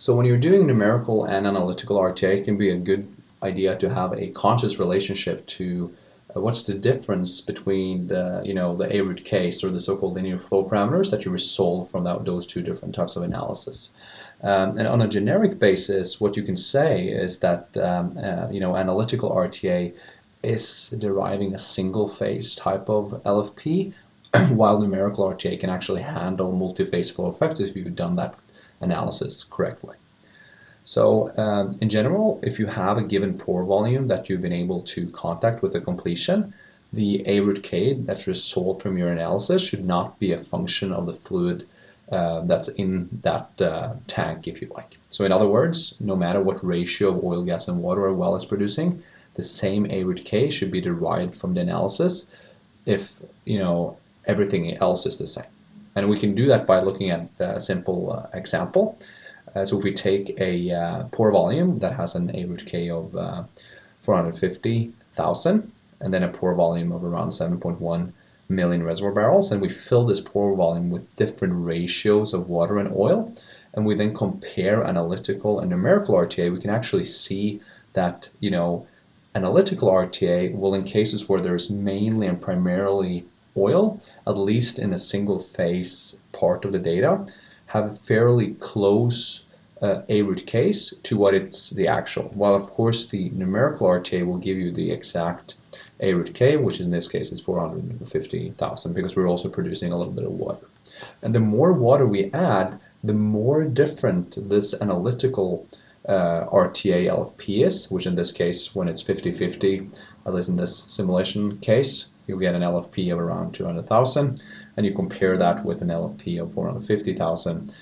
So when you're doing numerical and analytical RTA, it can be a good idea to have a conscious relationship to what's the difference between the A-root case or the so-called linear flow parameters that you resolve from those two different types of analysis. And on a generic basis, what you can say is that analytical RTA is deriving a single phase type of LFP, while numerical RTA can actually handle multi-phase flow effects if you've done that analysis correctly. So in general, if you have a given pore volume that you've been able to contact with a completion, the A-root K that's resolved from your analysis should not be a function of the fluid that's in that tank, if you like. So in other words, no matter what ratio of oil, gas, and water a well is producing, the same A-root K should be derived from the analysis if everything else is the same. And we can do that by looking at a simple example. So if we take a pore volume that has an A-root K of 450,000 and then a pore volume of around 7.1 million reservoir barrels, and we fill this pore volume with different ratios of water and oil, and we then compare analytical and numerical RTA, we can actually see that analytical RTA will, in cases where there's mainly and primarily oil, at least in a single phase part of the data, have a fairly close A-root case to what it's the actual. While of course the numerical RTA will give you the exact A-root K, which in this case is 450,000, because we're also producing a little bit of water. And the more water we add, the more different this analytical RTA LFP is, which in this case, when it's 50-50, at least in this simulation case, you get an LFP of around 200,000, and you compare that with an LFP of 450,000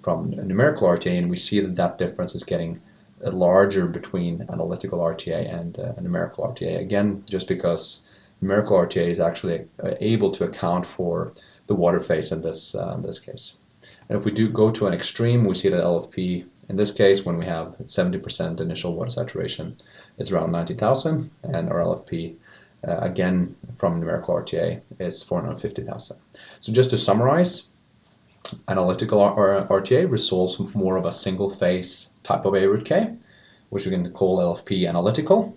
from numerical RTA, and we see that that difference is getting larger between analytical RTA and numerical RTA. Again, just because numerical RTA is actually able to account for the water phase in this case. And if we do go to an extreme, we see that LFP, in this case, when we have 70% initial water saturation, is around 90,000, and our LFP, again, from numerical RTA, is 450,000. So just to summarize, analytical RTA resolves more of a single phase type of A-root K, which we can call LFP analytical.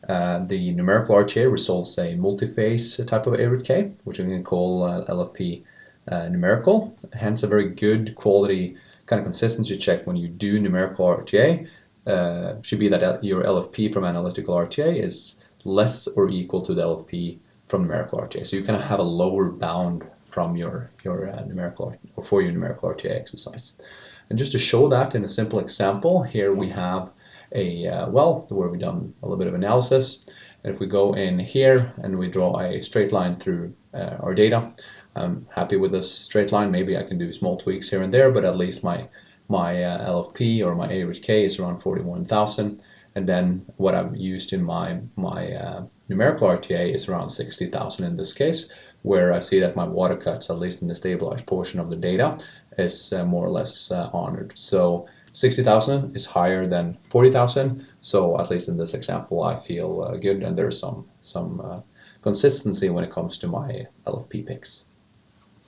The numerical RTA resolves a multi-phase type of A-root K, which we can call LFP numerical. Hence a very good quality kind of consistency check when you do numerical RTA should be that your LFP from analytical RTA is less or equal to the LFP from numerical RTA. So you kind of have a lower bound from your numerical or for your numerical RTA exercise. And just to show that in a simple example, here we have a well where we've done a little bit of analysis. And if we go in here and we draw a straight line through our data, I'm happy with this straight line. Maybe I can do small tweaks here and there, but at least my LFP or my A-root K is around 41,000. And then what I've used in my numerical RTA is around 60,000 in this case, where I see that my water cuts, at least in the stabilized portion of the data, is more or less honored. So 60,000 is higher than 40,000. So at least in this example, I feel good, and there's some consistency when it comes to my LFP picks.